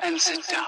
and sit down.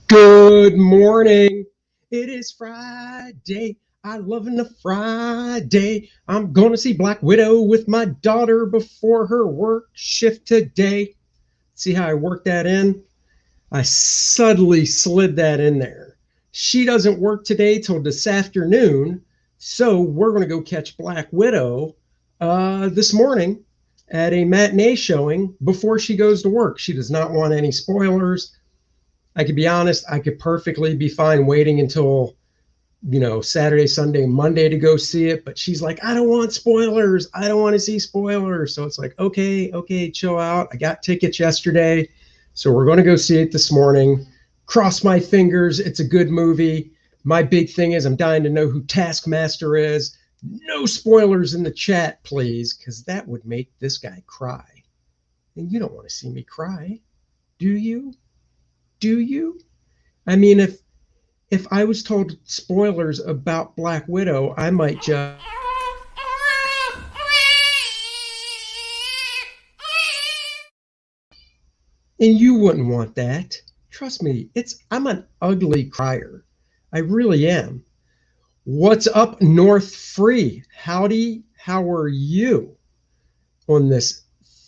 Good morning. It is Friday. I love a Friday. I'm going to see Black Widow with my daughter before her work shift today. See how I worked that in? I subtly slid that in there. She doesn't work today till this afternoon, so we're going to go catch Black Widow this morning at a matinee showing before she goes to work. She does not want any spoilers. I could be honest, I could perfectly be fine waiting until, Saturday, Sunday, Monday to go see it. But she's like, I don't want spoilers. I don't want to see spoilers. So it's like, okay, chill out. I got tickets yesterday. So we're going to go see it this morning. Cross my fingers. It's a good movie. My big thing is I'm dying to know who Taskmaster is. No spoilers in the chat, please, because that would make this guy cry. And you don't want to see me cry, do you? Do you? I mean, if I was told spoilers about Black Widow, I might just... And you wouldn't want that. Trust me, I'm an ugly crier. I really am. What's up, North Free? Howdy, how are you on this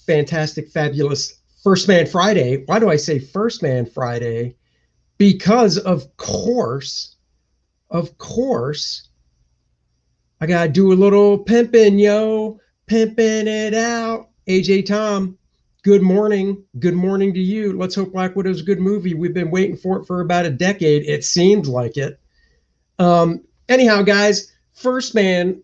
fantastic, fabulous First Man Friday? Why do I say First Man Friday? Because of course, I gotta do a little pimping, pimping it out. AJ Tom, good morning. Good morning to you. Let's hope Black Widow's a good movie. We've been waiting for it for about a decade. It seems like it. Anyhow, guys, First Man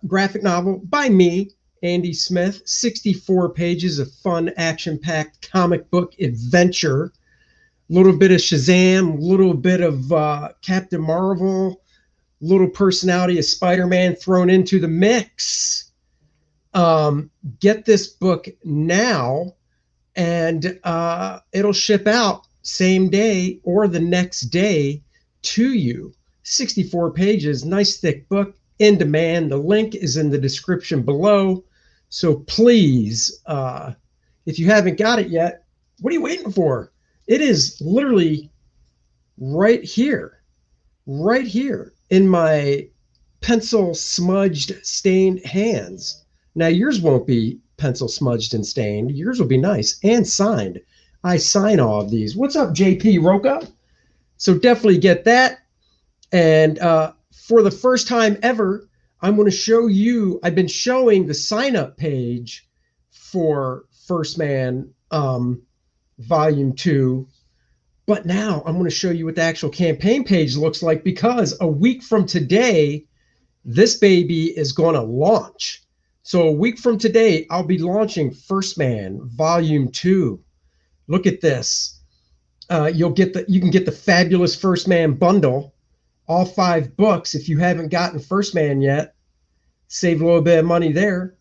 graphic novel by me, Andy Smith, 64 pages of fun, action-packed comic book adventure. A little bit of Shazam, a little bit of Captain Marvel, little personality of Spider-Man thrown into the mix. Get this book now, and it'll ship out same day or the next day to you. 64 pages, nice thick book, in demand. The link is in the description below. So please, if you haven't got it yet, what are you waiting for? It is literally right here in my pencil smudged, stained hands. Now yours won't be pencil smudged and stained. Yours will be nice and signed. I sign all of these. What's up, JP Roca? So definitely get that. And for the first time ever, I'm going to show you, I've been showing the sign-up page for First Man Volume 2, but now I'm going to show you what the actual campaign page looks like, because a week from today, this baby is going to launch. So a week from today, I'll be launching First Man Volume 2. Look at this. You can get the fabulous First Man bundle, all 5 books. If you haven't gotten First Man yet, save a little bit of money there.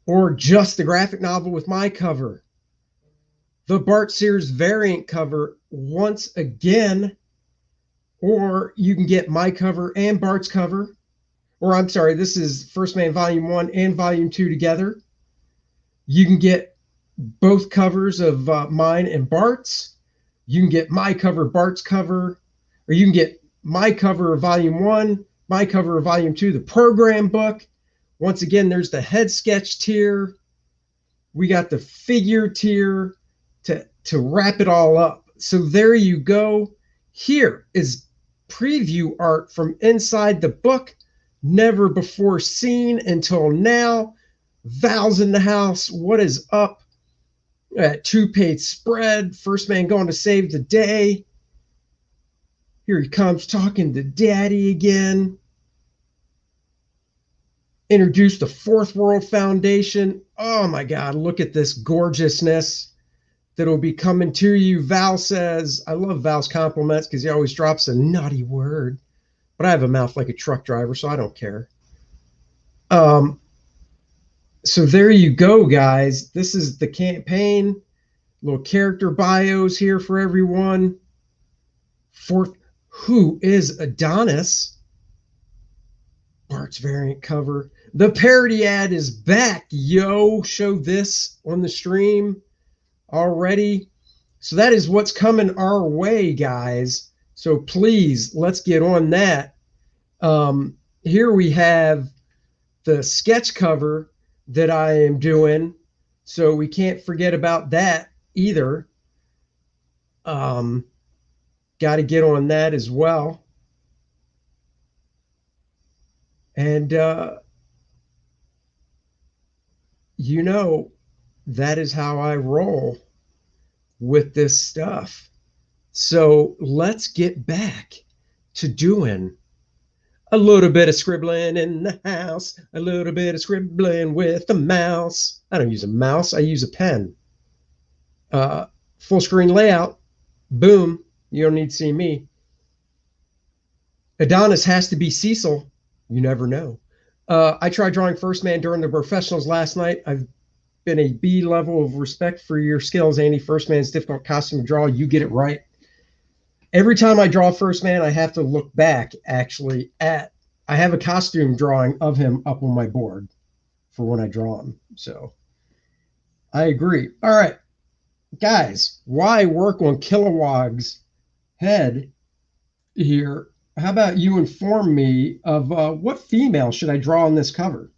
Or just the graphic novel with my cover. The Bart Sears variant cover once again. Or you can get my cover and Bart's cover. Or I'm sorry, this is First Man Volume 1 and Volume 2 together. You can get both covers of mine and Bart's. You can get my cover, Bart's cover. Or you can get my cover of Volume 1, my cover of Volume 2, the program book. Once again, there's the head sketch tier. We got the figure tier to wrap it all up. So there you go. Here is preview art from inside the book, never before seen until now. Val's in the house. What is up? Two-page spread. First man going to save the day. Here he comes talking to Daddy again. Introduced the Fourth World Foundation. Oh my God, look at this gorgeousness that'll be coming to you. Val says, I love Val's compliments because he always drops a naughty word, but I have a mouth like a truck driver, so I don't care. So there you go, guys. This is the campaign. Little character bios here for everyone. Fourth, who is Adonis? Bart's variant cover. The parody ad is back, yo. Show this on the stream already. So that is what's coming our way, guys. So please, let's get on that. Here we have the sketch cover that I am doing. So we can't forget about that either. Got to get on that as well. And, you know, that is how I roll with this stuff. So let's get back to doing a little bit of scribbling in the house, a little bit of scribbling with a mouse. I don't use a mouse, I use a pen. Full screen layout, boom, you don't need to see me. Adonis has to be Cecil, you never know. I tried drawing First Man during the professionals last night. I've been a B level of respect for your skills, Andy. First Man's difficult costume to draw. You get it right. Every time I draw First Man, I have to look back actually at, I have a costume drawing of him up on my board for when I draw him. So I agree. All right, guys, why work on Kilowog's head here? How about you inform me of what female should I draw on this cover?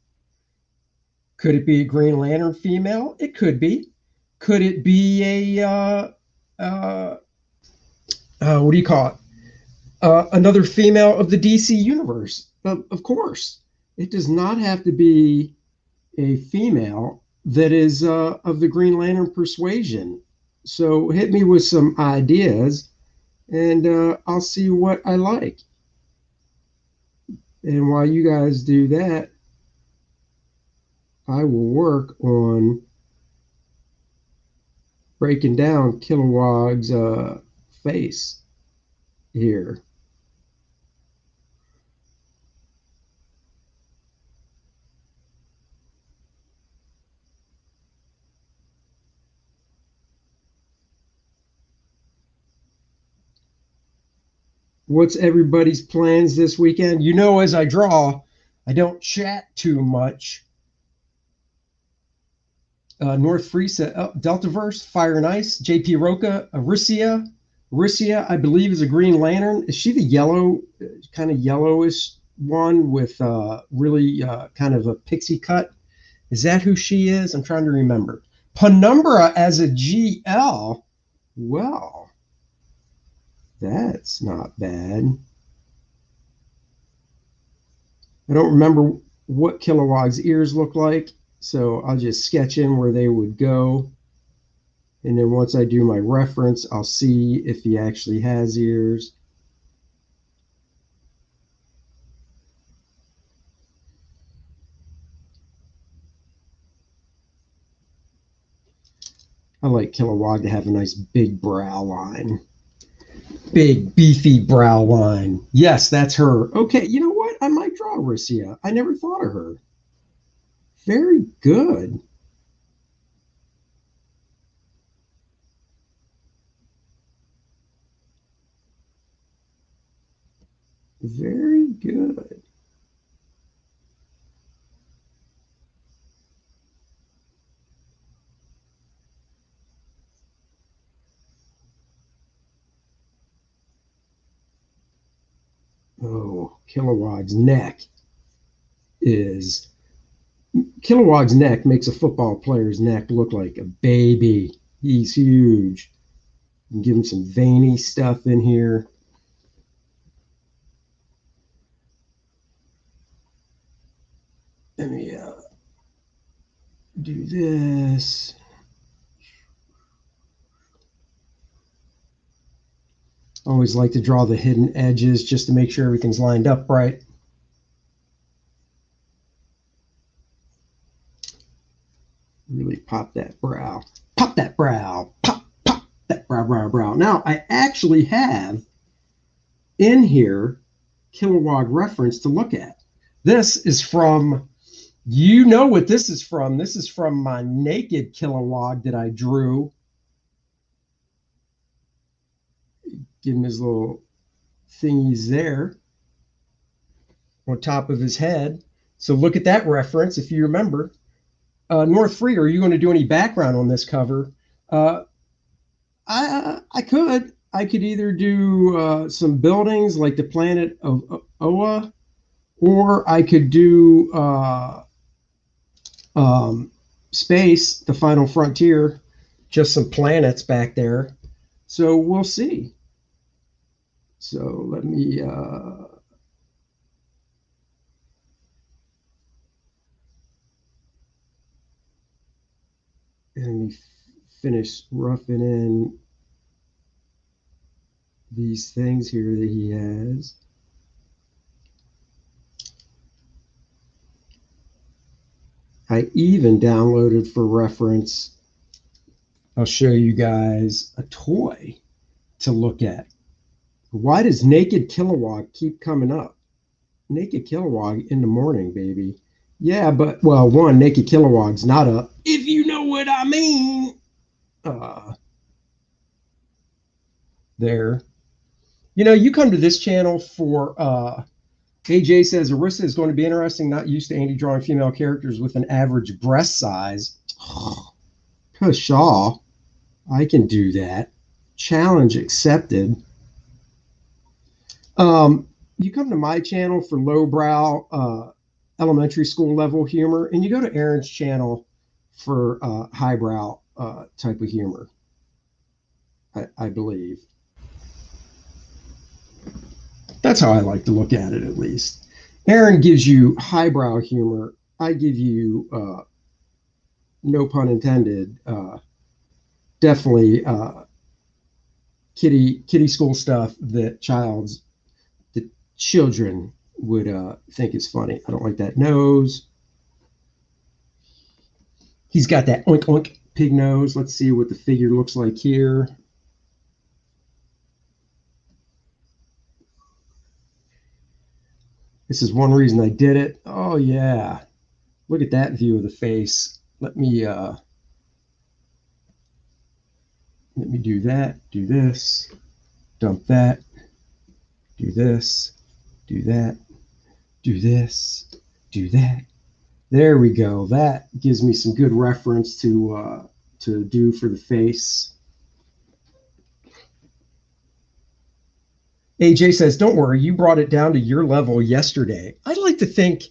Could it be a Green Lantern female? It could be. Could it be a, what do you call it? Another female of the DC universe? Of course. It does not have to be a female that is of the Green Lantern persuasion. So hit me with some ideas and I'll see what I like. And while you guys do that, I will work on breaking down Kilowog's face here. What's everybody's plans this weekend? You know, as I draw, I don't chat too much. North Freesa, Deltaverse, Fire and Ice, JP Roca, Arisia. Arisia, I believe, is a Green Lantern. Is she the yellow, kind of yellowish one with really kind of a pixie cut? Is that who she is? I'm trying to remember. Penumbra as a GL. Well, that's not bad. I don't remember what Kilowog's ears look like, so I'll just sketch in where they would go. And then once I do my reference, I'll see if he actually has ears. I like Kilowog to have a nice big brow line. Big, beefy brow line. Yes, that's her. Okay, you know what? I might draw Arisia. I never thought of her. Very good. Very good. Oh, Kilowog's neck is Kilowog's neck makes a football player's neck look like a baby. He's huge. You can give him some veiny stuff in here. Let me do this. Always like to draw the hidden edges just to make sure everything's lined up right. Really pop that brow. Pop that brow. Pop that brow. Now, I actually have in here Kilowog reference to look at. This is from, you know what this is from. This is from my naked Kilowog that I drew. Give him his little thingies there on top of his head. So look at that reference if you remember. North Free, are you going to do any background on this cover? I could. I could either do some buildings like the planet of Oa, or I could do space, the final frontier, just some planets back there. So we'll see. So let me finish roughing in these things here that he has. I even downloaded for reference, I'll show you guys a toy to look at. Why does Naked Kilowog keep coming up? Naked Kilowog in the morning, baby. Yeah, but, well, one, Naked Kilowog's not up, if you know what I mean. There. You know, you come to this channel for, AJ says, Arissa is going to be interesting, not used to Andy drawing female characters with an average breast size. Pshaw. I can do that. Challenge accepted. You come to my channel for lowbrow, elementary school level humor, and you go to Aaron's channel for highbrow type of humor, I believe. That's how I like to look at it, at least. Aaron gives you highbrow humor. I give you, no pun intended, definitely kiddie school stuff that children would think is funny. I don't like that nose. He's got that oink oink pig nose. Let's see what the figure looks like here. This is one reason I did it. Oh yeah. Look at that view of the face. Let me do that, do this, dump that, do this, do that, do this, do that. There we go. That gives me some good reference to do for the face. AJ says, don't worry, you brought it down to your level yesterday. I'd like to think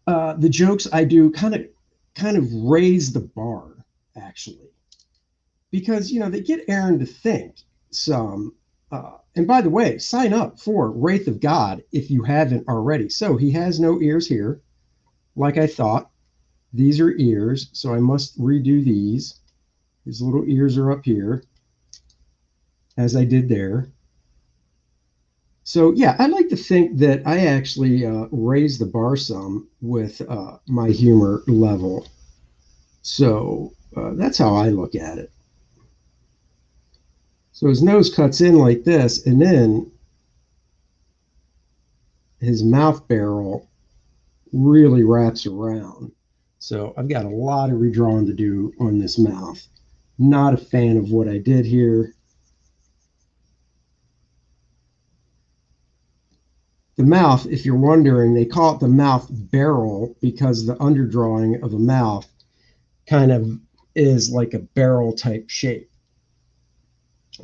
the jokes I do kind of raise the bar, actually. Because, you know, they get Aaron to think some. And by the way, sign up for Wraith of God if you haven't already. So he has no ears here, like I thought. These are ears, so I must redo these. His little ears are up here, as I did there. So yeah, I like to think that I actually raise the bar some with my humor level. So that's how I look at it. So his nose cuts in like this, and then his mouth barrel really wraps around. So I've got a lot of redrawing to do on this mouth. Not a fan of what I did here. The mouth, if you're wondering, they call it the mouth barrel because the underdrawing of a mouth kind of is like a barrel type shape.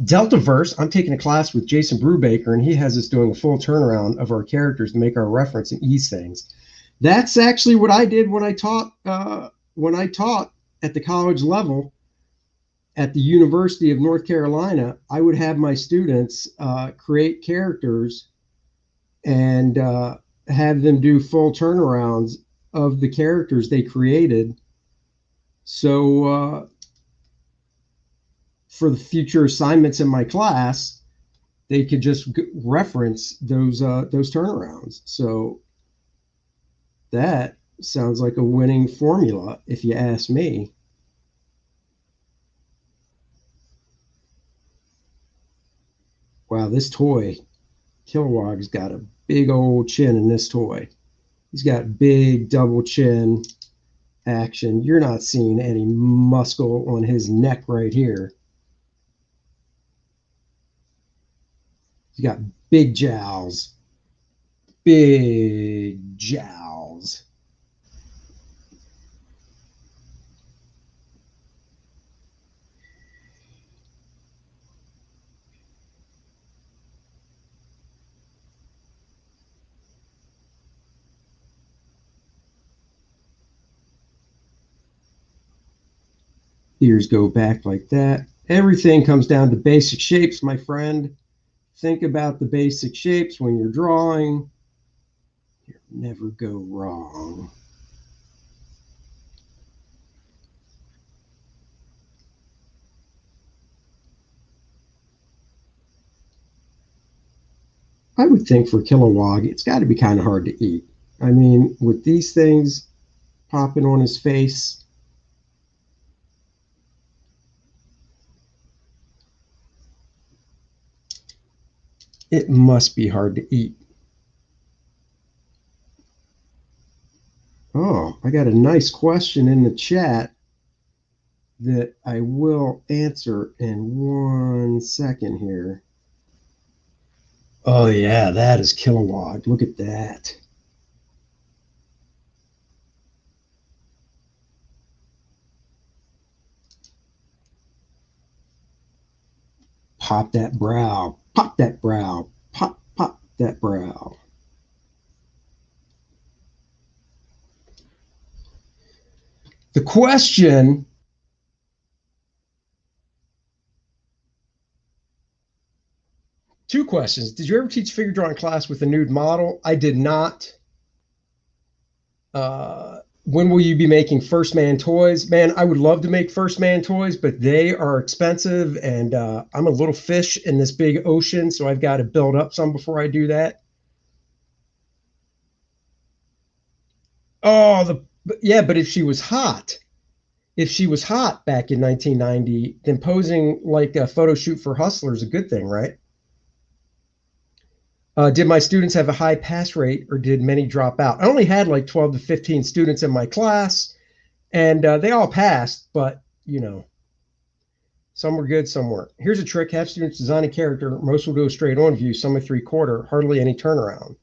Deltaverse, I'm taking a class with Jason Brubaker, and he has us doing a full turnaround of our characters to make our reference and ease things. That's actually what I did when I taught at the college level at the University of North Carolina. I would have my students create characters and have them do full turnarounds of the characters they created. So for the future assignments in my class, they could just reference those turnarounds. So that sounds like a winning formula, if you ask me. Wow, this toy, Kilowog's got a big old chin in this toy. He's got big double chin action. You're not seeing any muscle on his neck right here. He's got big jowls. Big jowls. Ears go back like that. Everything comes down to basic shapes, my friend. Think about the basic shapes when you're drawing. You'll never go wrong. I would think for Kilowog, it's got to be kind of hard to eat. I mean, with these things popping on his face, it must be hard to eat. Oh, I got a nice question in the chat that I will answer in 1 second here. Oh, yeah, that is Kilowog. Look at that. Pop that brow. Pop that brow. Pop that brow. The question, two questions. Did you ever teach figure drawing class with a nude model? I did not. When will you be making first man toys? Man, I would love to make first man toys, but they are expensive, and I'm a little fish in this big ocean, so I've got to build up some before I do that. Oh, yeah, but if she was hot back in 1990, then posing like a photo shoot for Hustler is a good thing, right? Did my students have a high pass rate or did many drop out? I only had like 12 to 15 students in my class, and they all passed, but some were good, some weren't. Here's a trick: have students design a character. Most will do a straight on view, some a three-quarter, hardly any turnaround.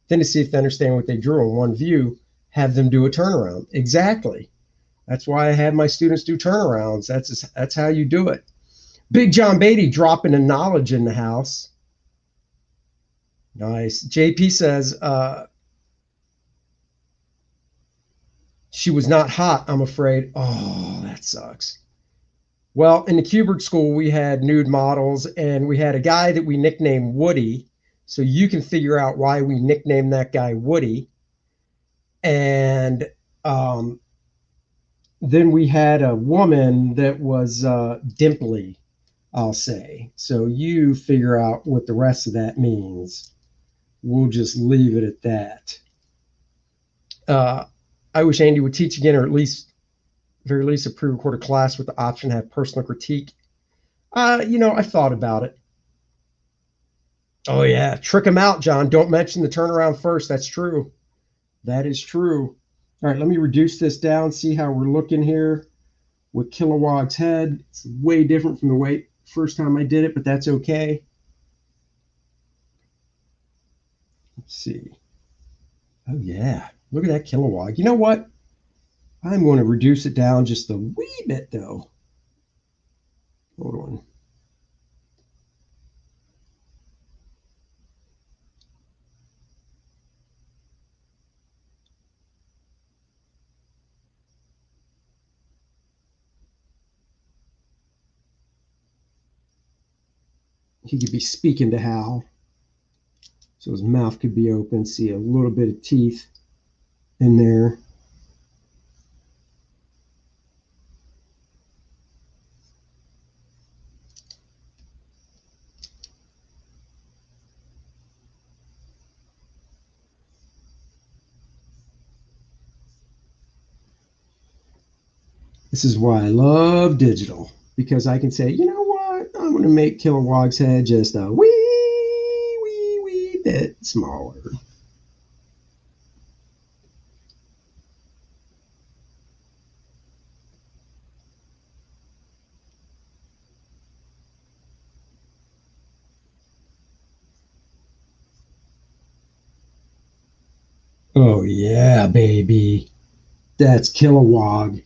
Then to see if they understand what they drew in one view, have them do a turnaround. Exactly. That's why I have my students do turnarounds. That's how you do it. Big John Beatty dropping the knowledge in the house. Nice. JP says she was not hot, I'm afraid. Oh, that sucks. Well, in the Kubert school, we had nude models, and we had a guy that we nicknamed Woody. So you can figure out why we nicknamed that guy Woody. And then we had a woman that was Dimply, I'll say. So you figure out what the rest of that means. We'll just leave it at that. I wish Andy would teach again, or at least, very least, a pre-recorded class with the option to have personal critique. I thought about it. Oh yeah, trick them out, John. Don't mention the turnaround first. That's true. That is true. All right, let me reduce this down. See how we're looking here with Kilowog's head. It's way different from the way first time I did it, but that's okay. Let's see. Oh yeah, look at that Kilowog. You know what? I'm going to reduce it down just a wee bit though. Hold on. he could be speaking to Hal. So his mouth could be open. See a little bit of teeth in there. This is why I love digital, because I can say, you know what, I'm going to make Kilowog's head just a wee bit smaller. Oh yeah, baby. That's Kilowog.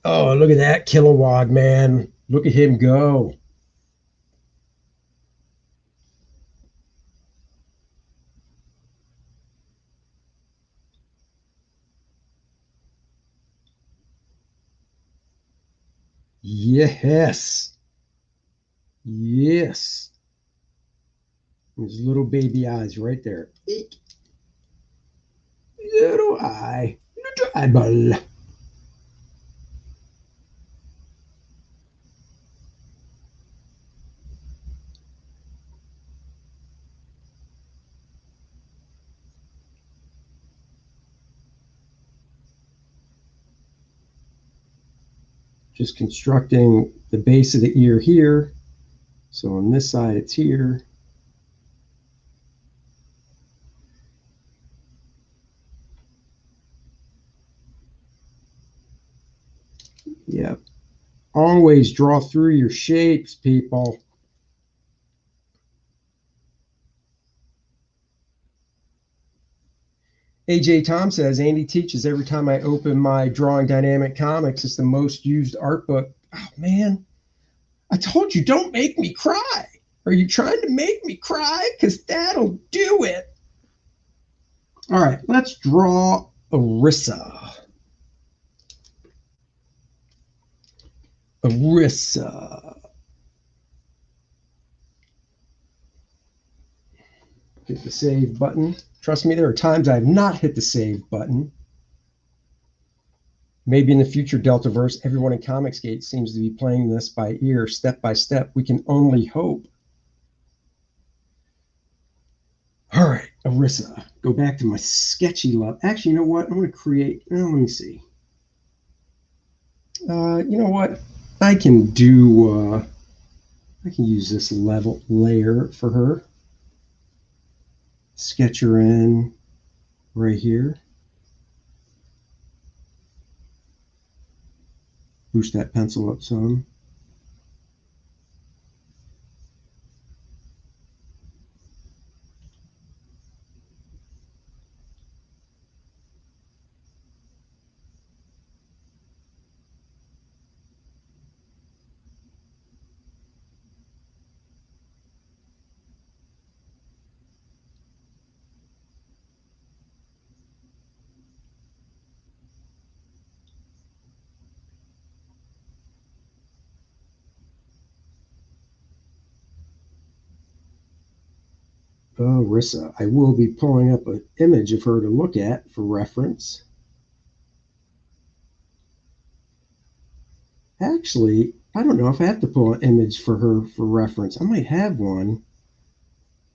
Oh, look at that Kilowog, man. Look at him go. Yes. Yes. His little baby eyes right there. Eek. Little eye. Little eyeball. Just constructing the base of the ear here. So on this side, it's here. Yep. Always draw through your shapes, people. AJ Tom says, Andy teaches every time I open my Drawing Dynamic Comics. It's the most used art book. Oh, man. I told you, don't make me cry. Are you trying to make me cry? Because that'll do it. All right, let's draw Arissa. Arissa. Hit the save button. Trust me, there are times I've not hit the save button. Maybe in the future Deltaverse, everyone in Comicsgate seems to be playing this by ear, step by step. We can only hope. All right, Arissa. Go back to my sketchy love. Actually, you know what? I'm going to create. Let me see. You know what? I can do. I can use this level layer for her. Sketch her in right here. Boost that pencil up some. Oh, Rissa. I will be pulling up an image of her to look at for reference. Actually, I don't know if I have to pull an image for her for reference. I might have one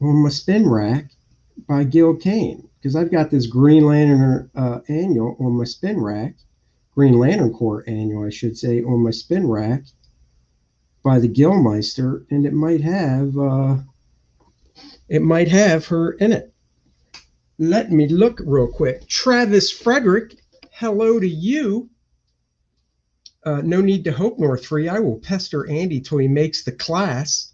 on my spin rack by Gil Kane, because I've got this Green Lantern annual on my spin rack, Green Lantern Corps annual, I should say, on my spin rack by the Gilmeister, and it might have her in it. Let me look real quick. Travis Frederick, hello to you. No need to hope, North 3. I will pester Andy till he makes the class.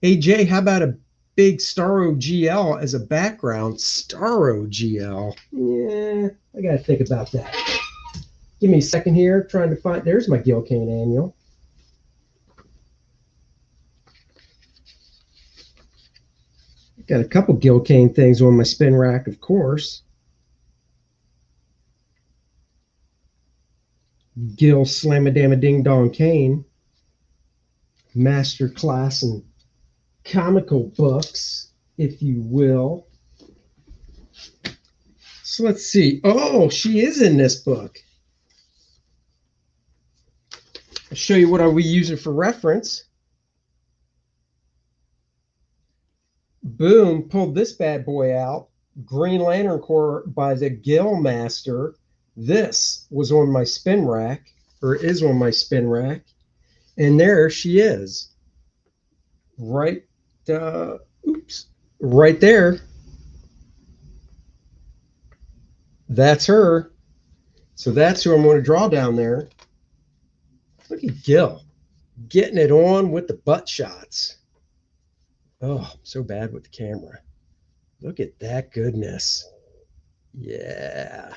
AJ, how about a big Starro GL as a background? Starro GL. Yeah, I got to think about that. Give me a second here. Trying to find. There's my Gil Kane annual. Got a couple Gil Kane things on my spin rack, of course. Gil Slammadama Ding Dong Kane. master class in comical books, if you will. So let's see. Oh, she is in this book. I'll show you what are we using for reference. Boom, pulled this bad boy out. Green Lantern Corps by the Gill Master. This was on my spin rack, or is on my spin rack. And there she is. Right, right there. That's her. So that's who I'm going to draw down there. Look at Gil getting it on with the butt shots. Oh, I'm so bad with the camera. Look at that goodness. Yeah.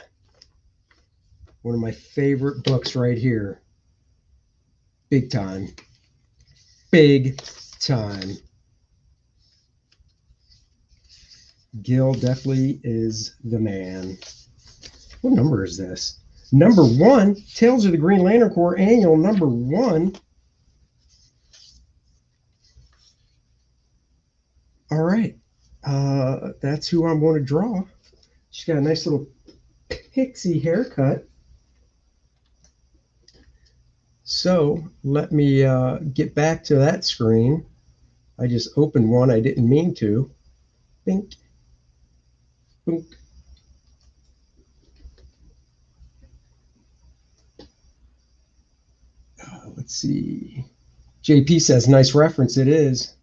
One of my favorite books right here. Big time. Big time. Gil definitely is the man. What number is this? Number 1, Tales of the Green Lantern Corps Annual number 1. All right. That's who I'm going to draw. She's got a nice little pixie haircut. So let me get back to that screen. I just opened one. I didn't mean to. Bink. Bink. Let's see. JP says, nice reference. It is.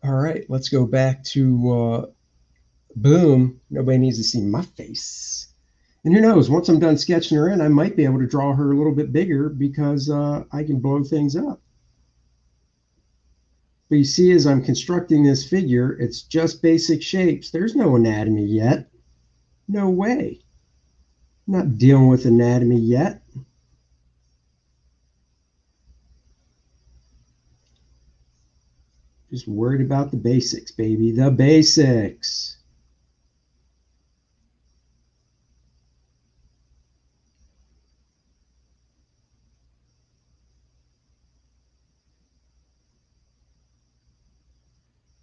All right, let's go back to boom. Nobody needs to see my face. And who knows, once I'm done sketching her in, I might be able to draw her a little bit bigger because I can blow things up. But you see, as I'm constructing this figure, it's just basic shapes. There's no anatomy yet. No way. I'm not dealing with anatomy yet. Just worried about the basics, baby. The basics.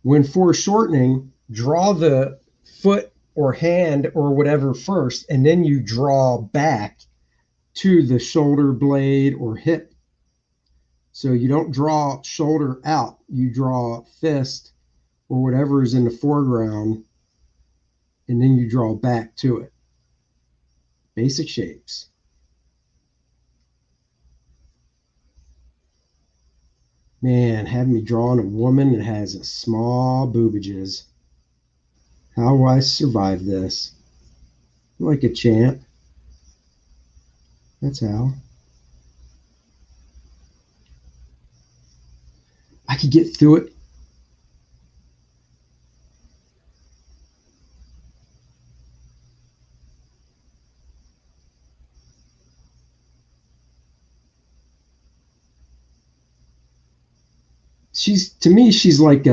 When foreshortening, draw the foot or hand or whatever first, and then you draw back to the shoulder blade or hip. So you don't draw shoulder out, you draw fist or whatever is in the foreground, and then you draw back to it. Basic shapes. Man, having me drawing a woman that has a small boobages. How will I survive this? Like a champ. That's how. I could get through it. To me, she's like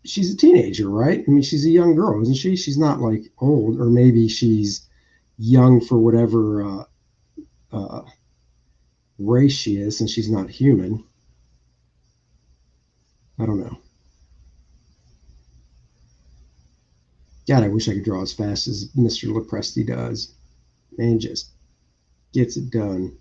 she's a teenager, right? I mean, she's a young girl, isn't she? She's not like old, or maybe she's young for whatever race she is, and she's not human. I don't know. God, I wish I could draw as fast as Mr. Lopresti does. Man, just gets it done.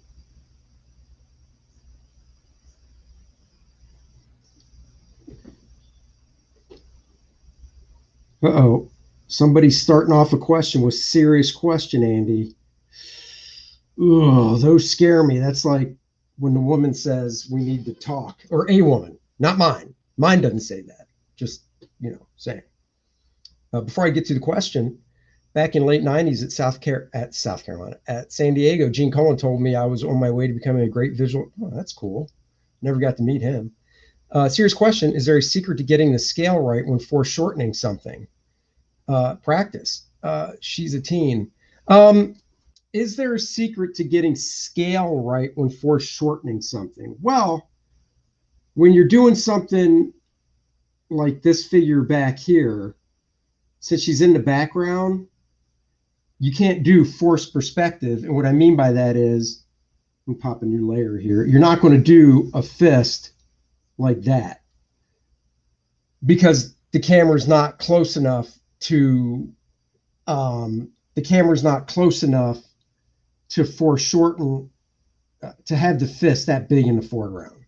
Uh-oh. Somebody's starting off a question with serious question, Andy. Oh, those scare me. That's like when the woman says we need to talk, or a woman, not mine. Mine doesn't say that. Just, saying. Before I get to the question, back in late 90s at South Carolina, at San Diego, Gene Colan told me I was on my way to becoming a great visual. Oh, that's cool. Never got to meet him. Serious question. Is there a secret to getting the scale right when foreshortening something? Practice. She's a teen. Is there a secret to getting scale right when foreshortening something? Well, when you're doing something like this figure back here, since she's in the background, you can't do forced perspective. And what I mean by that is, me pop a new layer here. You're not going to do a fist like that because the camera's not close enough to the camera's not close enough to foreshorten to have the fist that big in the foreground,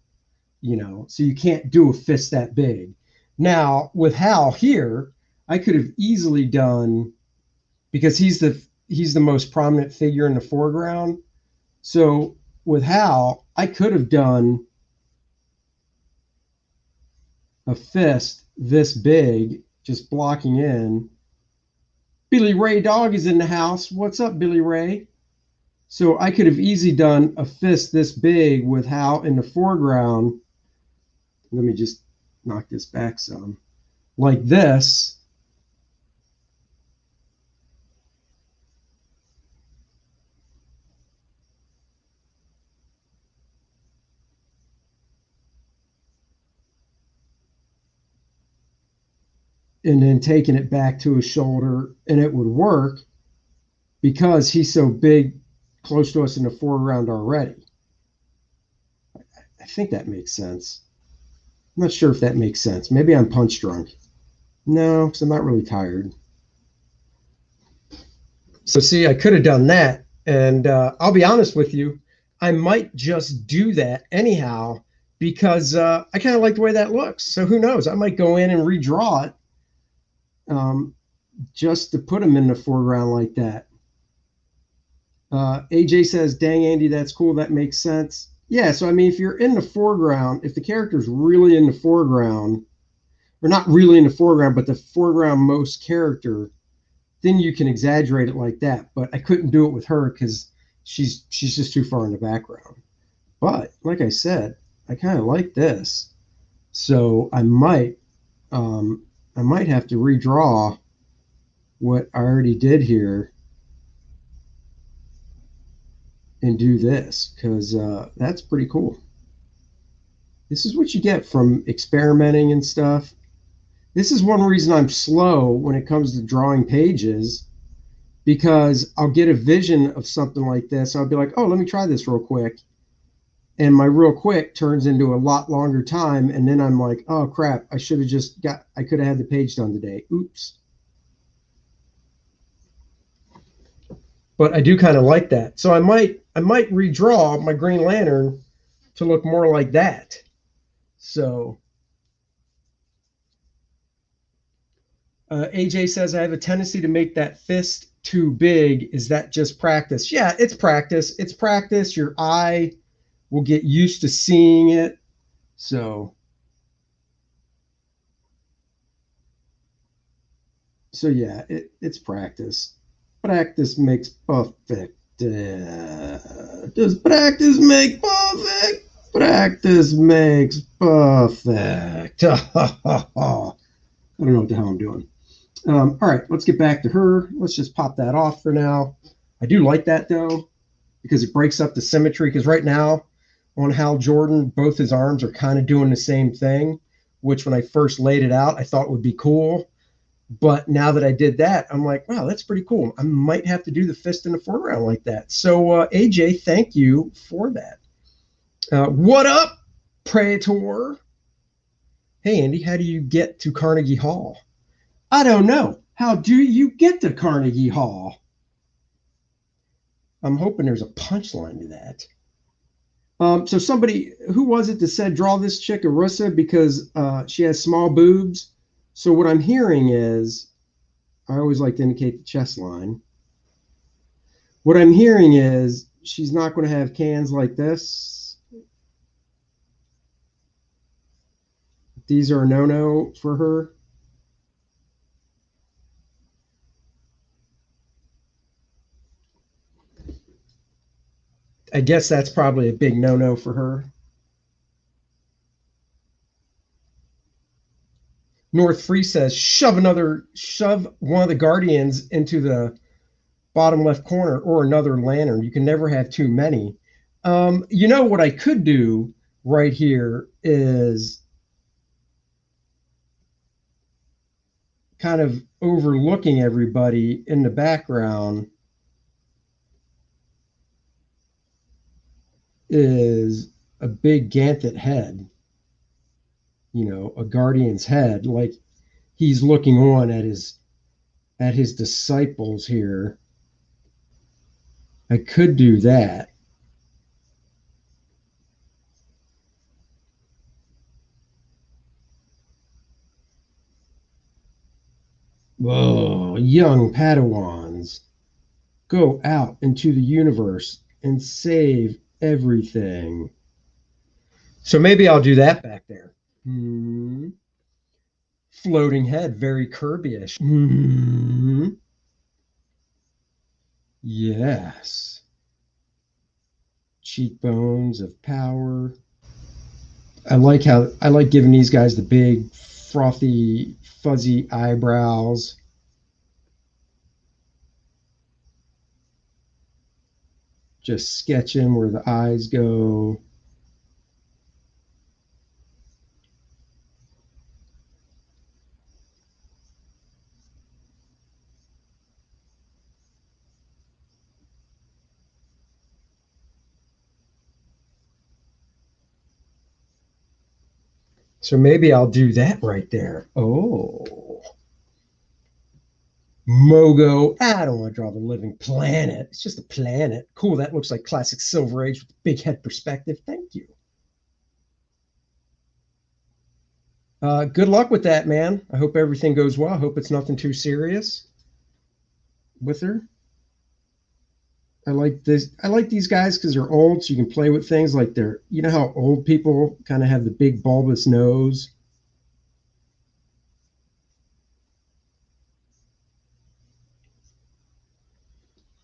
you know, so you can't do a fist that big. Now with Hal here, I could have easily done, because he's the most prominent figure in the foreground. So with Hal, I could have done a fist this big, just blocking in. Billy Ray Dog is in the house. What's up, Billy Ray? So I could have easily done a fist this big with Hal in the foreground. Let me just knock this back some. Like this. And then taking it back to his shoulder, and it would work because he's so big close to us in the foreground already. I think that makes sense. I'm not sure if that makes sense. Maybe I'm punch drunk. No, because I'm not really tired. So see, I could have done that. And I'll be honest with you, I might just do that anyhow because I kind of like the way that looks. So who knows? I might go in and redraw it just to put him in the foreground like that. AJ says, dang, Andy, that's cool. That makes sense. Yeah, so I mean, if you're in the foreground, if the character's really in the foreground, or not really in the foreground, but the foreground most character, then you can exaggerate it like that. But I couldn't do it with her because she's just too far in the background. But like I said, I kind of like this, so I might have to redraw what I already did here and do this because that's pretty cool. This is what you get from experimenting and stuff. This is one reason I'm slow when it comes to drawing pages, because I'll get a vision of something like this. I'll be like, oh, let me try this real quick. And my real quick turns into a lot longer time. And then I'm like, oh, crap, I could have had the page done today. Oops. But I do kind of like that. So I might redraw my Green Lantern to look more like that. So AJ says, I have a tendency to make that fist too big. Is that just practice? Yeah, it's practice. It's practice. Your eye will get used to seeing it. So yeah, it's practice. Practice makes perfect. Does practice make perfect? Practice makes perfect. I don't know what the hell I'm doing. All right, let's get back to her. Let's just pop that off for now. I do like that though, because it breaks up the symmetry. Because right now on Hal Jordan, both his arms are kind of doing the same thing, which when I first laid it out, I thought would be cool. But now that I did that, I'm like, wow, that's pretty cool. I might have to do the fist in the foreground like that. So AJ, thank you for that. What up, Praetor? Hey, Andy, how do you get to Carnegie Hall? I don't know. How do you get to Carnegie Hall? I'm hoping there's a punchline to that. So somebody, who was it that said, draw this chick Arissa because she has small boobs? So what I'm hearing is, I always like to indicate the chest line. What I'm hearing is she's not going to have cans like this. These are a no-no for her. I guess that's probably a big no-no for her. North Free says, shove one of the Guardians into the bottom left corner or another lantern. You can never have too many. You know what I could do right here is kind of overlooking everybody in the background. is a big Ganthet head, a guardian's head, like he's looking on at his disciples here. I could do that. Whoa, young Padawans, go out into the universe and save everything. So maybe I'll do that back there. Hmm. Floating head, very Kirby-ish. Hmm. Yes. Cheekbones of power. I like giving these guys the big, frothy, fuzzy eyebrows. Just sketching where the eyes go. So maybe I'll do that right there. Oh. Mogo. I don't want to draw the living planet. It's just a planet. Cool. That looks like classic Silver Age with big head perspective. Thank you. Good luck with that, man. I hope everything goes well. I hope it's nothing too serious with her. I like this. I like these guys because they're old, so you can play with things like they're. You know how old people kind of have the big bulbous nose.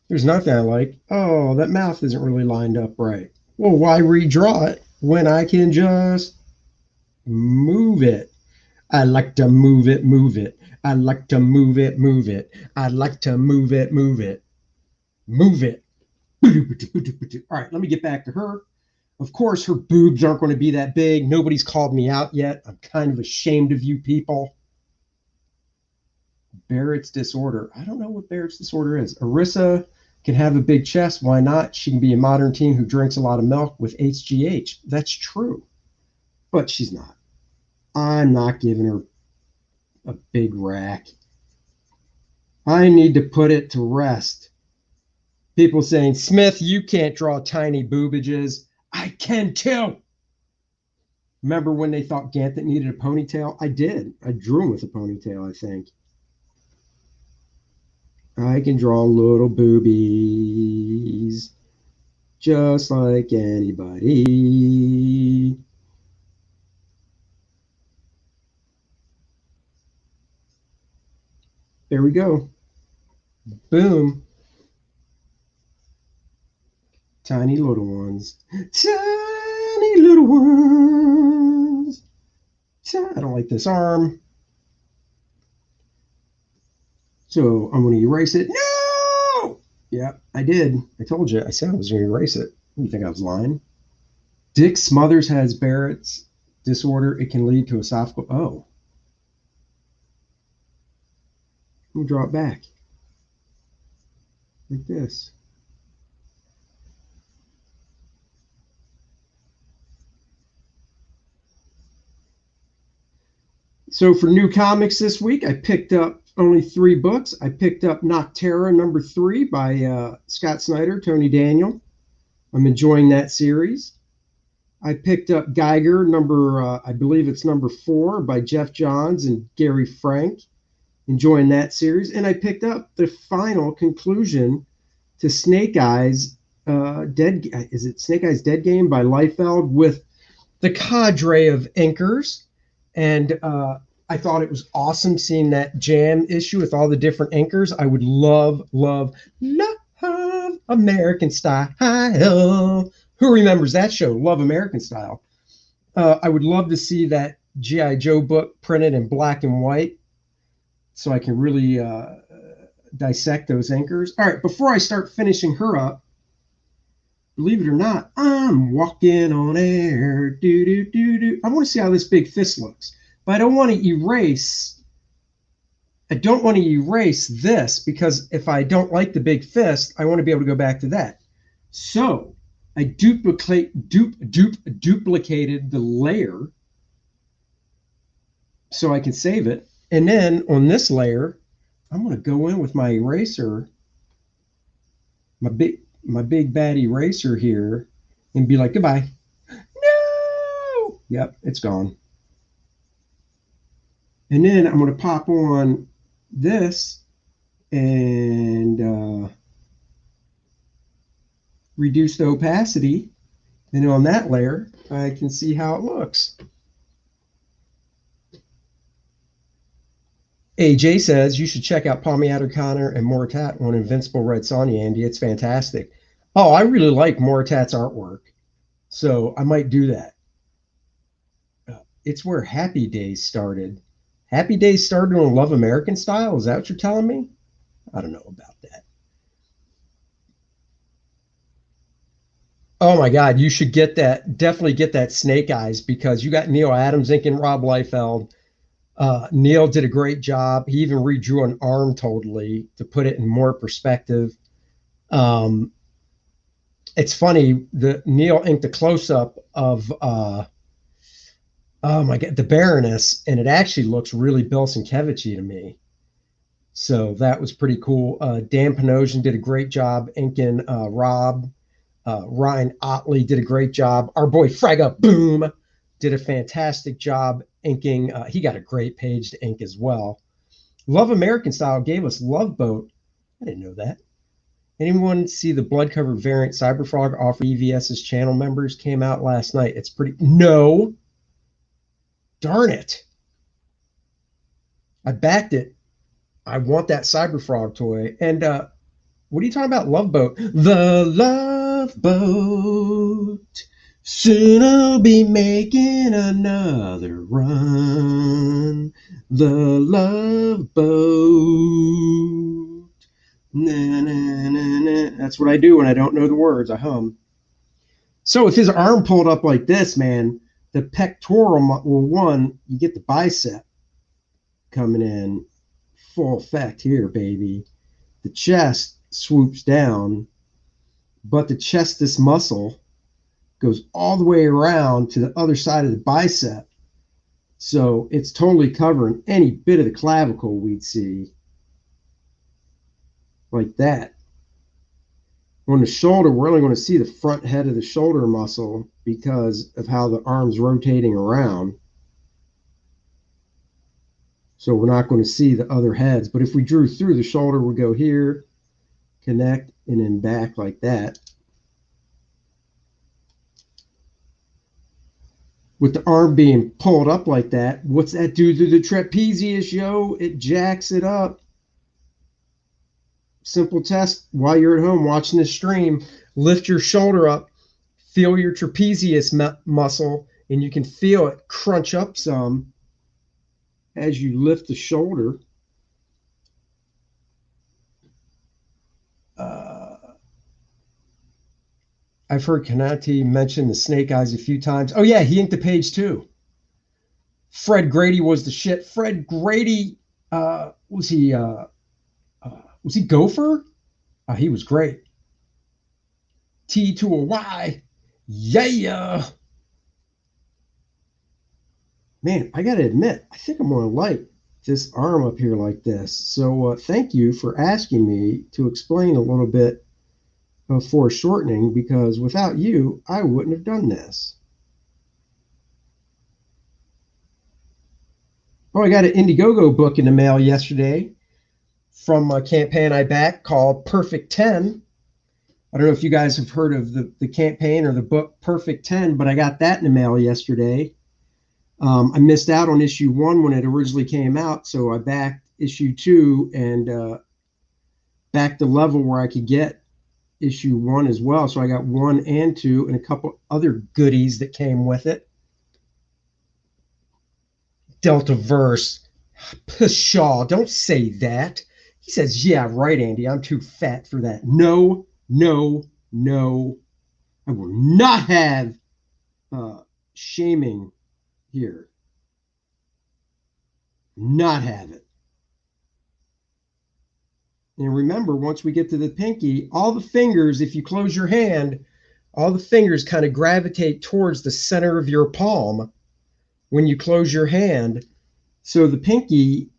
There's nothing I like. Oh, that mouth isn't really lined up right. Well, why redraw it when I can just move it? I like to move it, move it. I like to move it, move it. I like to move it, move it, move it. All right, let me get back to her. Of course, her boobs aren't going to be that big. Nobody's called me out yet. I'm kind of ashamed of you people. Barrett's disorder. I don't know what Barrett's disorder is. Arissa can have a big chest. Why not? She can be a modern teen who drinks a lot of milk with HGH. That's true. But she's not. I'm not giving her a big rack. I need to put it to rest. People saying, Smith, you can't draw tiny boobages. I can too. Remember when they thought Ganthet needed a ponytail? I did. I drew him with a ponytail, I think. I can draw little boobies just like anybody. There we go. Boom. Tiny little ones. Tiny little ones. I don't like this arm. So I'm going to erase it. No! Yeah, I did. I told you. I said I was going to erase it. You think I was lying? Dick Smothers has Barrett's disorder. It can lead to esophageal. Oh. Let me draw it back. Like this. So for new comics this week, I picked up only 3 books. I picked up Nocterra #3 by Scott Snyder, Tony Daniel. I'm enjoying that series. I picked up Geiger I believe it's #4 by Jeff Johns and Gary Frank. Enjoying that series. And I picked up the final conclusion to Snake Eyes Snake Eyes Dead Game by Liefeld with the cadre of inkers. And I thought it was awesome seeing that jam issue with all the different inkers. I would love American Style. Who remembers that show, Love American Style? I would love to see that G.I. Joe book printed in black and white so I can really dissect those inkers. All right, before I start finishing her up, believe it or not, I'm walking on air. Do, do, do, do. I want to see how this big fist looks. But I don't want to erase this because if I don't like the big fist, I want to be able to go back to that. So I duplicated the layer so I can save it. And then on this layer, I'm going to go in with my eraser, my big bad eraser here, and be like, goodbye. No! Yep, it's gone. And then I'm going to pop on this and reduce the opacity. And on that layer, I can see how it looks. AJ says you should check out Palmy Adder and Moritat on Invincible Red Sonja, Andy. It's fantastic. Oh, I really like Moritat's artwork, so I might do that. It's where Happy Days started. Happy Days started on Love American Style? Is that what you're telling me? I don't know about that. Oh my God, you should get that. Definitely get that Snake Eyes because you got Neal Adams inking Rob Liefeld. Neal did a great job. He even redrew an arm totally to put it in more perspective. It's funny, the Neal inked a close up of oh my God, the Baroness, and it actually looks really Bill Sienkiewicz to me. So that was pretty cool. Dan Panosian did a great job inking Rob. Ryan Otley did a great job. Our boy Fragga Boom did a fantastic job inking. He got a great page to ink as well. Love American Style gave us Love Boat. I didn't know that. Anyone see the blood covered variant Cyberfrog off EVS's channel members? Came out last night. It's pretty. No. Darn it. I backed it. I want that Cyberfrog toy. And what are you talking about? Love Boat. The Love Boat. Soon I'll be making another run. The Love Boat. Na, na, na, na. That's what I do when I don't know the words. I hum. So with his arm pulled up like this, man, the pectoral, well, one, you get the bicep coming in full effect here, baby. The chest swoops down, but the chestus muscle goes all the way around to the other side of the bicep. So it's totally covering any bit of the clavicle we'd see. Like that. On the shoulder, we're only going to see the front head of the shoulder muscle because of how the arm's rotating around. So we're not going to see the other heads. But if we drew through, the shoulder would go here, connect, and then back like that. With the arm being pulled up like that, what's that do to the trapezius, yo? It jacks it up. Simple test while you're at home watching the stream. Lift your shoulder up, feel your trapezius muscle, and you can feel it crunch up some as you lift the shoulder. I've heard Kanati mention the Snake Eyes a few times. Oh, yeah, he inked the page too. Fred Grady was the shit. Fred Grady, was he Gopher? He was great. T to a Y. Yeah. Man, I got to admit, I think I'm going to like this arm up here like this. So thank you for asking me to explain a little bit of foreshortening, because without you, I wouldn't have done this. Oh, I got an Indiegogo book in the mail yesterday from a campaign I backed called Perfect 10. I don't know if you guys have heard of the campaign or the book Perfect 10, but I got that in the mail yesterday. I missed out on issue 1 when it originally came out, so I backed issue 2 and backed the level where I could get issue 1 as well. So I got 1 and 2 and a couple other goodies that came with it. Deltaverse. Pshaw, don't say that. He says, yeah, right, Andy. I'm too fat for that. No, no, no. I will not have shaming here. Not have it. And remember, once we get to the pinky, all the fingers, if you close your hand, All the fingers kind of gravitate towards the center of your palm when you close your hand. So the pinky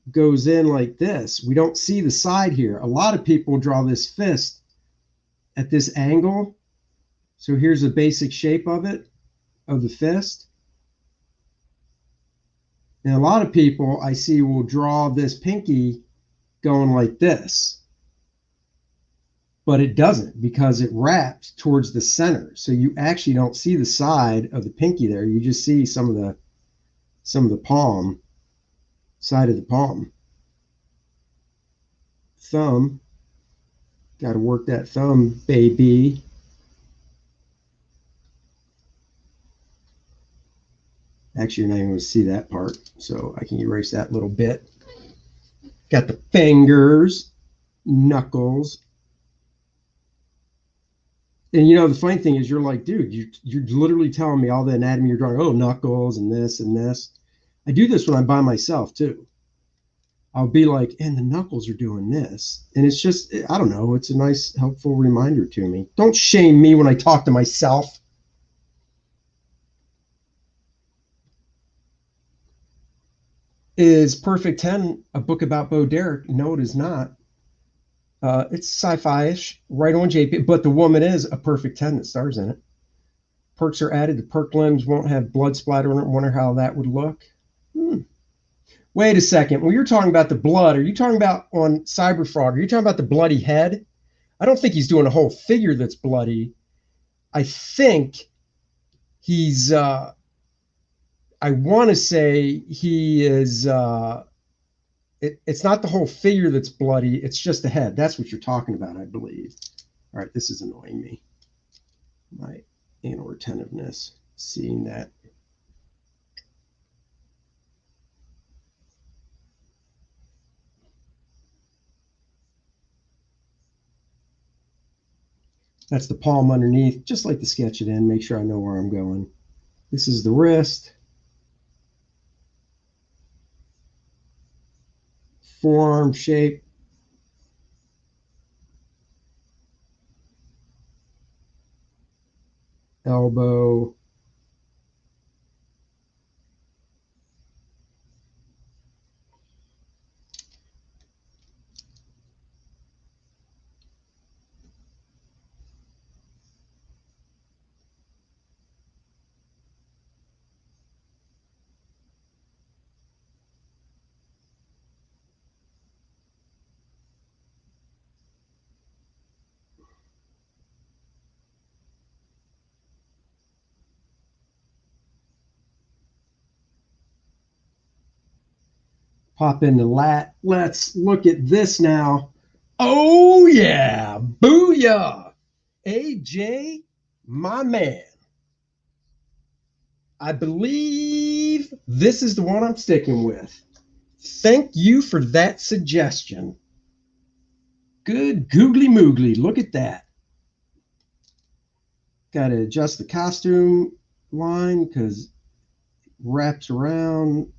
goes in like this. We don't see the side here. A lot of people draw this fist at this angle. So here's the basic shape of it, of the fist. And a lot of people I see will draw this pinky going like this. But it doesn't, because it wraps towards the center. So you actually don't see the side of the pinky there. You just see some of the palm, side of the palm. Thumb, got to work that thumb, baby. Actually, you're not even going to see that part, so I can erase that little bit. Got the fingers, knuckles. And you know, the funny thing is, you're like, dude, you're literally telling me all the anatomy you're drawing. Oh, knuckles and this and this. I do this when I'm by myself too. I'll be like, and the knuckles are doing this. And it's just, I don't know, it's a nice, helpful reminder to me. Don't shame me when I talk to myself. Is Perfect 10 a book about Bo Derek? No, it is not. It's sci-fi-ish, right on JP, but the woman is a Perfect 10 that stars in it. Perks are added. The perk limbs won't have blood splatter on it. Wonder how that would look. Wait a second. When you're talking about the blood, are you talking about on Cyberfrog? Are you talking about the bloody head? I don't think he's doing a whole figure that's bloody. I think he's, I want to say he is, it's not the whole figure that's bloody. It's just the head. That's what you're talking about, I believe. All right, this is annoying me. My anal retentiveness, seeing that. That's the palm underneath, just like to sketch it in, make sure I know where I'm going. This is the wrist. Forearm shape. Elbow. Pop into lat. Let's look at this now. Oh, yeah. Booyah. AJ, my man. I believe this is the one I'm sticking with. Thank you for that suggestion. Good googly moogly. Look at that. Got to adjust the costume line because it wraps around.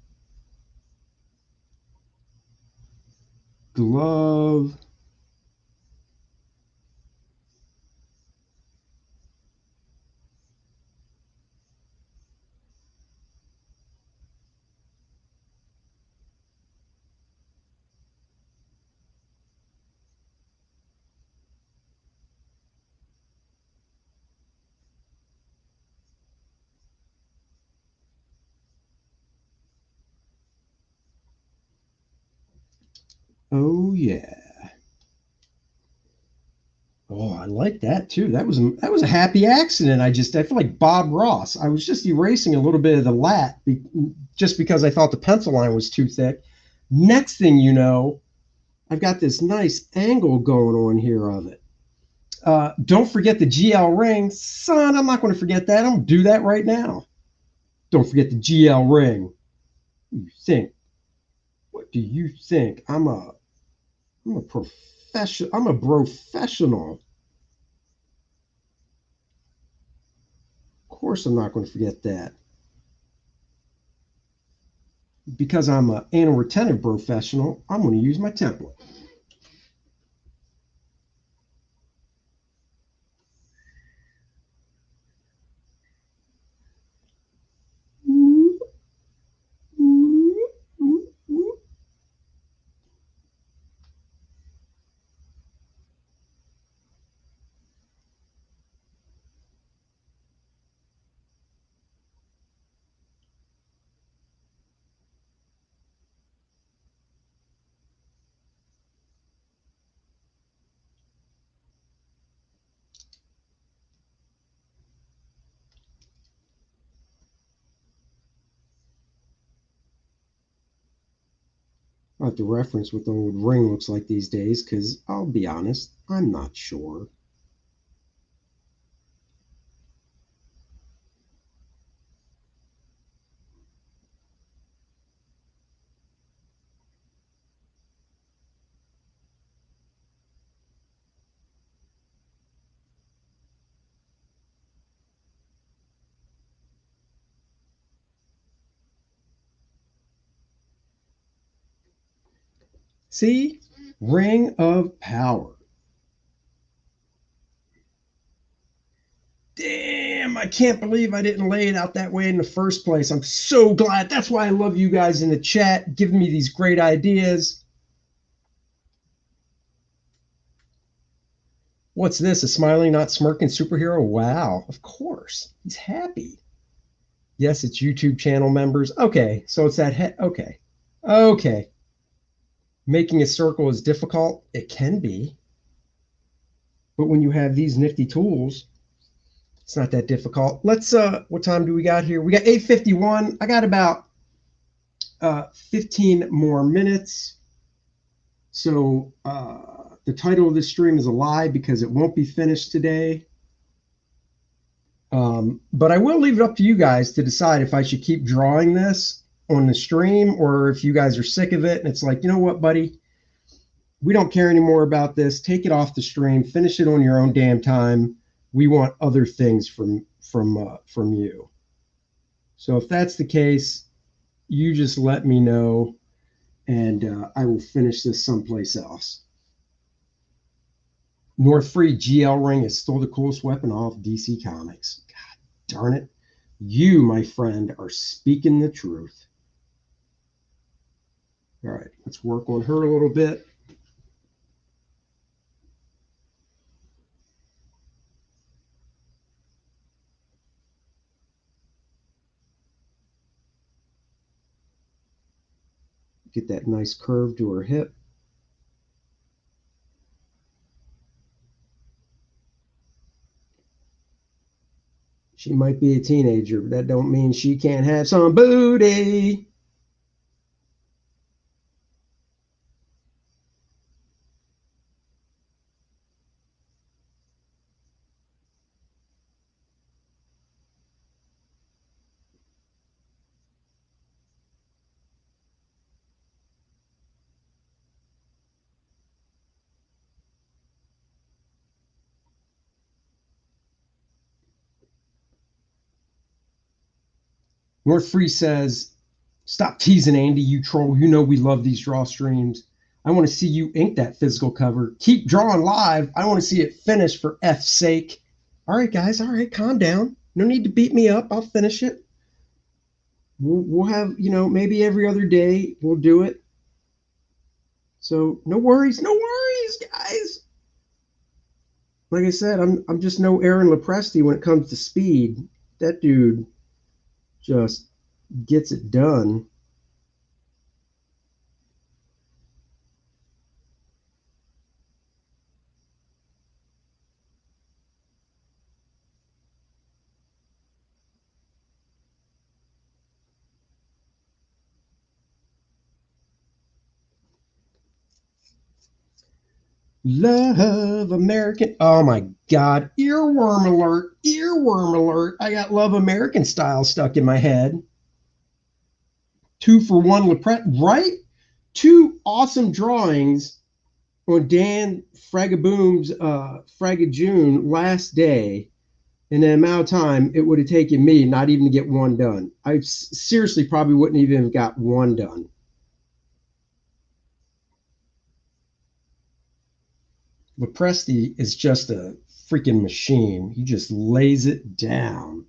Glove. Oh yeah. Oh, I like that too. That was a happy accident. I feel like Bob Ross. I was just erasing a little bit of the lat just because I thought the pencil line was too thick. Next thing you know, I've got this nice angle going on here of it. Don't forget the GL ring. Son, I'm not going to forget that. I'm going to do that right now. Don't forget the GL ring. What do you think? What do you think? I'm a professional. I'm a professional. Of course, I'm not going to forget that. Because I'm an anal retentive professional, I'm going to use my template. I'll have to reference what the old ring looks like these days, because I'll be honest, I'm not sure. See? Ring of Power. Damn, I can't believe I didn't lay it out that way in the first place. I'm so glad. That's why I love you guys in the chat, giving me these great ideas. What's this? A smiling, not smirking superhero? Wow, of course. He's happy. Yes, it's YouTube channel members. Okay, so it's that head. Okay. Okay. Making a circle is difficult. It can be. But when you have these nifty tools, it's not that difficult. Let's what time do we got here? We got 8:51. I got about 15 more minutes. So the title of this stream is a lie because it won't be finished today. But I will leave it up to you guys to decide if I should keep drawing this on the stream or if you guys are sick of it and it's like, you know what, buddy, we don't care anymore about this. Take it off the stream. Finish it on your own damn time. We want other things from you. So if that's the case, you just let me know, and I will finish this someplace else. North Free GL Ring is still the coolest weapon off DC Comics. God darn it. You, my friend, are speaking the truth. All right, let's work on her a little bit. Get that nice curve to her hip. She might be a teenager, but that don't mean she can't have some booty. North Free says, stop teasing, Andy, you troll. You know we love these draw streams. I want to see you ink that physical cover. Keep drawing live. I want to see it finished for F's sake. All right, guys. All right, calm down. No need to beat me up. I'll finish it. We'll have, maybe every other day we'll do it. So no worries. No worries, guys. Like I said, I'm just no Aaron Lopresti when it comes to speed. That dude just gets it done. Love American. Oh my God. Earworm alert. Earworm alert. I got Love American style stuck in my head. 2-for-1 Lepret. Right? Two awesome drawings on Dan Fragaboom's Fragajune last day. And the amount of time it would have taken me not even to get one done. I seriously probably wouldn't even have got one done. Lopresti is just a freaking machine. He just lays it down.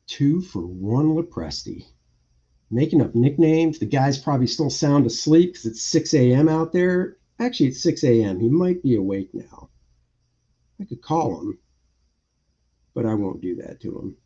Two for one Lopresti. Making up nicknames. The guy's probably still sound asleep because it's 6 a.m. out there. Actually, it's 6 a.m. He might be awake now. I could call him, but I won't do that to him.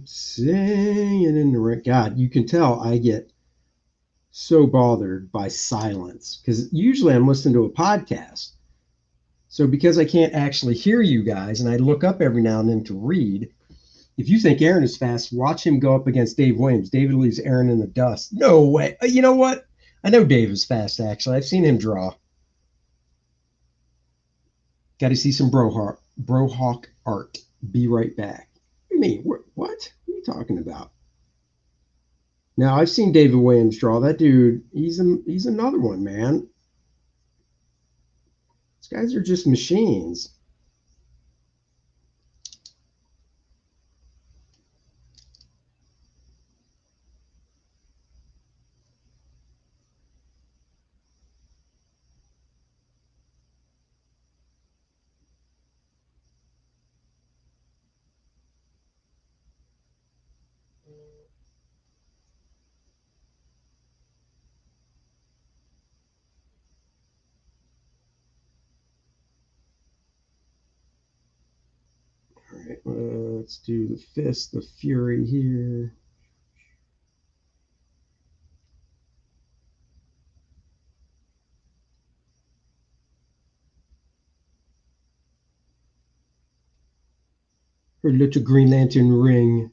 Singing in the rain. God, you can tell I get so bothered by silence because usually I'm listening to a podcast. So because I can't actually hear you guys and I look up every now and then to read, if you think Aaron is fast, watch him go up against Dave Williams. David leaves Aaron in the dust. No way. You know what? I know Dave is fast, actually. I've seen him draw. Got to see some Brohawk art. Be right back. What do you mean? What? What are you talking about? Now, I've seen David Williams draw. That dude, he's another one, man. These guys are just machines. All right, let's do the Fist of Fury here. Her little Green Lantern ring.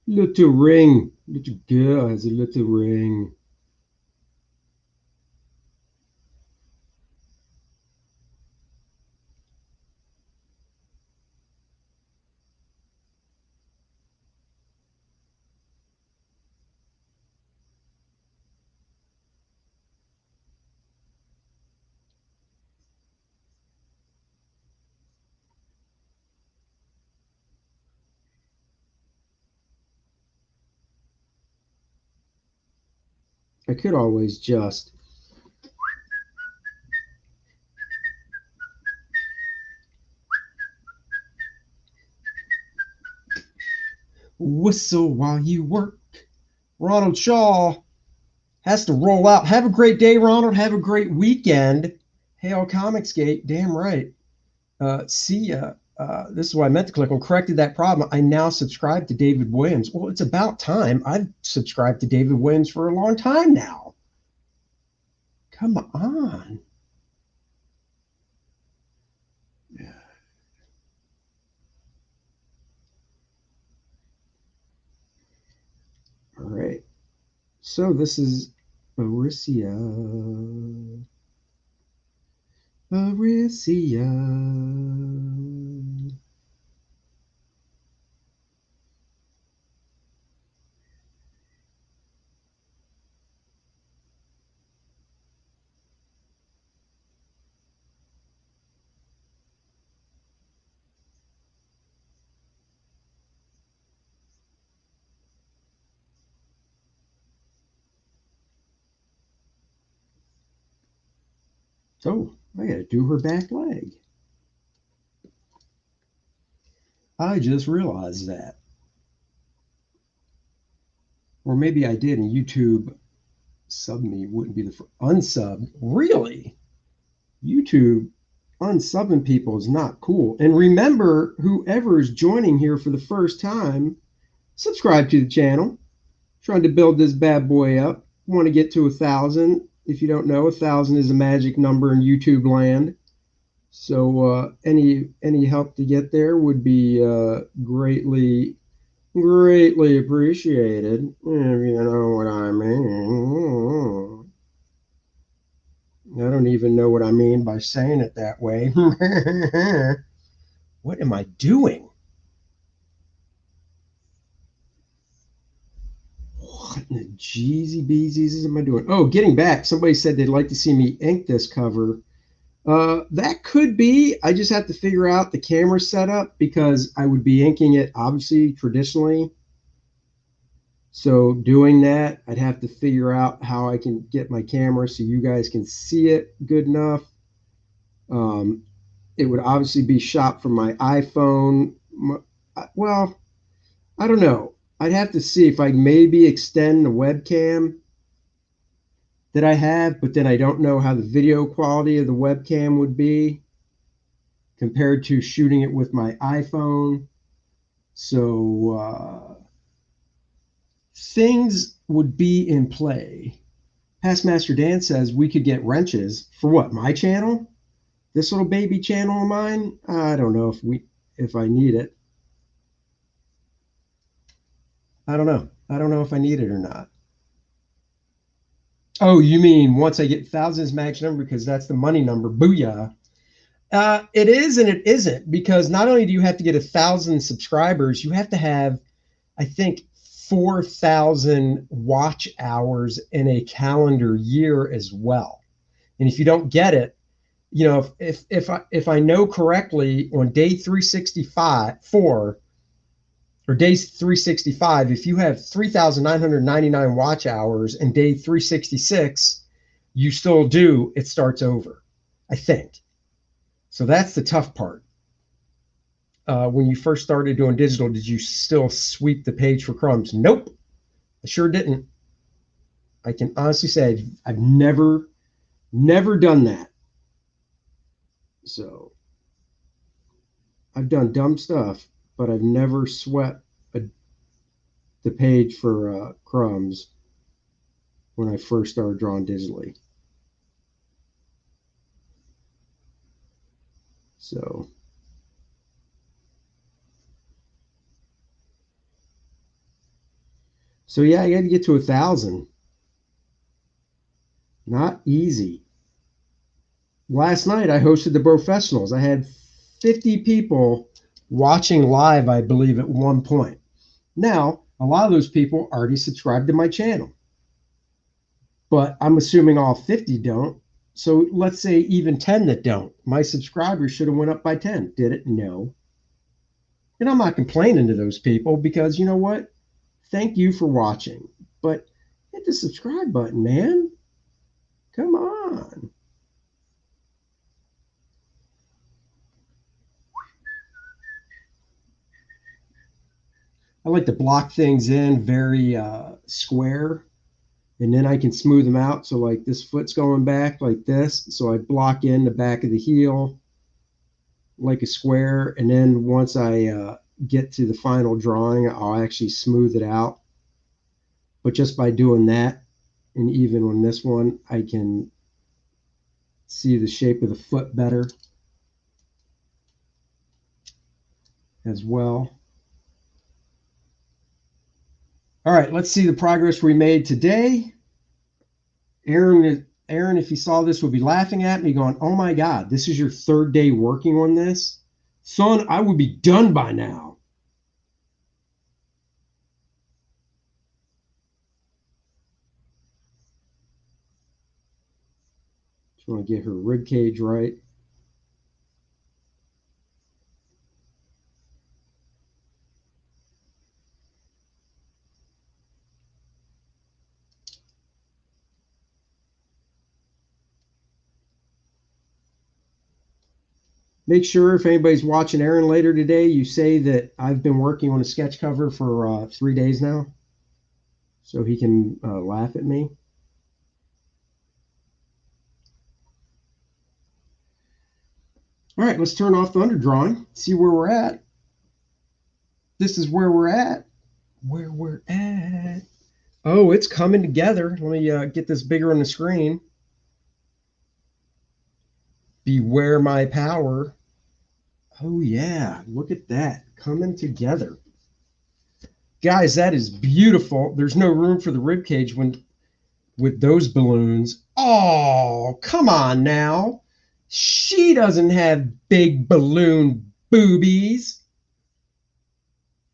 Little ring. Little girl has a little ring. I could always just whistle while you work. Ronald Shaw has to roll out. Have a great day, Ronald. Have a great weekend. Hail Comicsgate. Damn right. See ya. This is why I meant to click on corrected that problem. I now subscribe to David Williams. Well, it's about time. I've subscribed to David Williams for a long time now. Come on. All right. So this is Arisia. Arisia. Oh, I gotta do her back leg. I just realized that. Or maybe I did, and YouTube sub me wouldn't be the unsub. Really? YouTube unsubbing people is not cool. And remember, whoever is joining here for the first time, subscribe to the channel. Trying to build this bad boy up. Want to get to 1,000. If you don't know, 1,000 is a magic number in YouTube land. So any help to get there would be greatly appreciated. If you know what I mean. I don't even know what I mean by saying it that way. What am I doing? What in the Jeezy Beezies am I doing? Oh, getting back. Somebody said they'd like to see me ink this cover. That could be. I just have to figure out the camera setup because I would be inking it obviously traditionally. So doing that, I'd have to figure out how I can get my camera so you guys can see it good enough. It would obviously be shot from my iPhone. Well, I don't know. I'd have to see if I maybe extend the webcam that I have, but then I don't know how the video quality of the webcam would be compared to shooting it with my iPhone. So things would be in play. Past Master Dan says we could get wrenches for what? My channel? This little baby channel of mine? I don't know if I need it. I don't know. I don't know if I need it or not. Oh, you mean once I get thousands max number because that's the money number? Booyah. It is and it isn't because not only do you have to get 1,000 subscribers, you have to have, I think, 4,000 watch hours in a calendar year as well. And if you don't get it, you know, if I know correctly, on day 365 or day 365, if you have 3,999 watch hours and day 366, you still do, it starts over, I think. So that's the tough part. When you first started doing digital, did you still sweep the page for crumbs? Nope, I sure didn't. I can honestly say I've never done that. So I've done dumb stuff, but I've never swept the page for crumbs when I first started drawing digitally. So yeah, I got to get to 1,000. Not easy. Last night I hosted the professionals. I had 50 people watching live, I believe, at one point. Now, a lot of those people already subscribed to my channel, but I'm assuming all 50 don't. So let's say even 10 that don't. My subscribers should have went up by 10. Did it? No. And I'm not complaining to those people because you know what? Thank you for watching. But hit the subscribe button, man. Come on. I like to block things in very square, and then I can smooth them out. So like this foot's going back like this. So I block in the back of the heel like a square. And then once I get to the final drawing, I'll actually smooth it out. But just by doing that, and even on this one, I can see the shape of the foot better as well. All right, let's see the progress we made today. Aaron, if you saw this, would be laughing at me going, oh my God, this is your third day working on this? Son, I would be done by now. Just want to get her rib cage right. Make sure if anybody's watching Aaron later today, you say that I've been working on a sketch cover for 3 days now, so he can laugh at me. All right, let's turn off the underdrawing, see where we're at. This is where we're at. Where we're at. Oh, it's coming together. Let me get this bigger on the screen. Beware my power. Oh, yeah. Look at that. Coming together. Guys, that is beautiful. There's no room for the rib cage when with those balloons. Oh, come on now. She doesn't have big balloon boobies.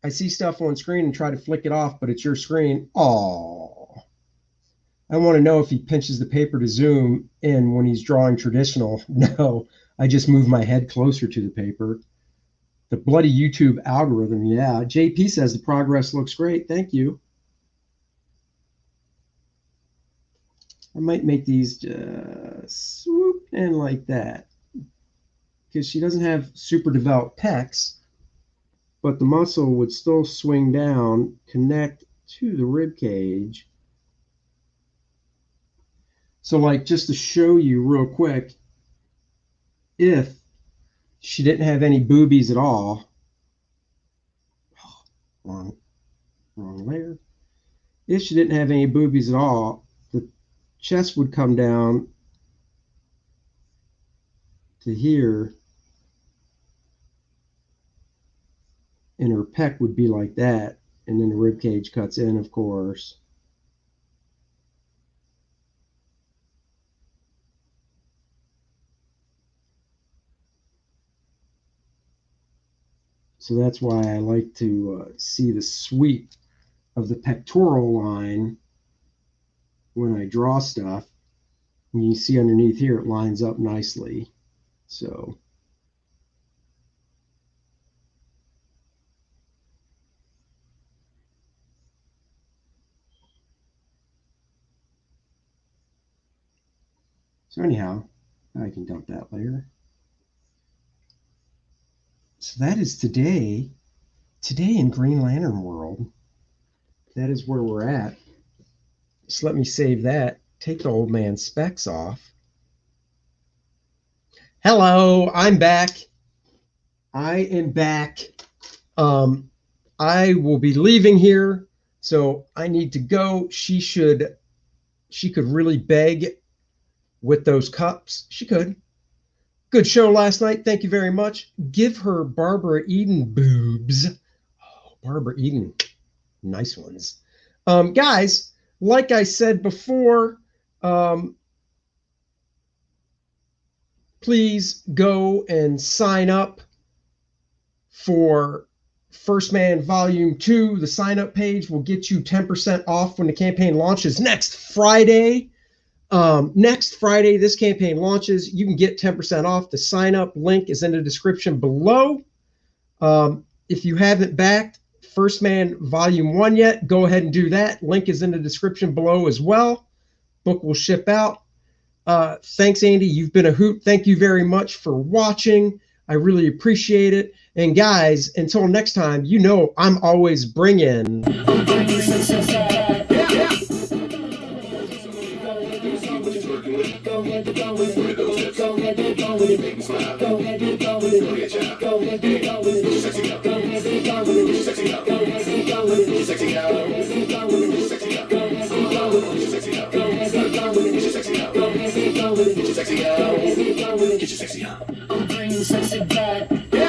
I see stuff on screen and try to flick it off, but it's your screen. Oh, I want to know if he pinches the paper to zoom in when he's drawing traditional. No, I just move my head closer to the paper. The bloody YouTube algorithm, yeah. JP says the progress looks great. Thank you. I might make these just swoop in like that because she doesn't have super developed pecs, but the muscle would still swing down, connect to the rib cage. So like just to show you real quick, if she didn't have any boobies at all, wrong layer. If she didn't have any boobies at all, the chest would come down to here, and her pec would be like that, and then the rib cage cuts in, of course. So that's why I like to see the sweep of the pectoral line when I draw stuff. And you see underneath here, it lines up nicely. So anyhow, I can dump that later. So that is today in Green Lantern world. That is where we're at. Just let me save that. Take the old man's specs off. Hello, I'm back. I am back. I will be leaving here, so I need to go. She could really beg with those cups. She could. Good show last night. Thank you very much. Give her Barbara Eden boobs. Oh, Barbara Eden. Nice ones. Guys, like I said before, please go and sign up for First Man Volume 2. The sign-up page will get you 10% off when the campaign launches next Friday. Next Friday, this campaign launches. You can get 10% off. The sign-up link is in the description below. If you haven't backed First Man Volume 1 yet, go ahead and do that. Link is in the description below as well. Book will ship out. Thanks, Andy. You've been a hoot. Thank you very much for watching. I really appreciate it. And guys, until next time, you know I'm always bringing... I'm bringing sexy back.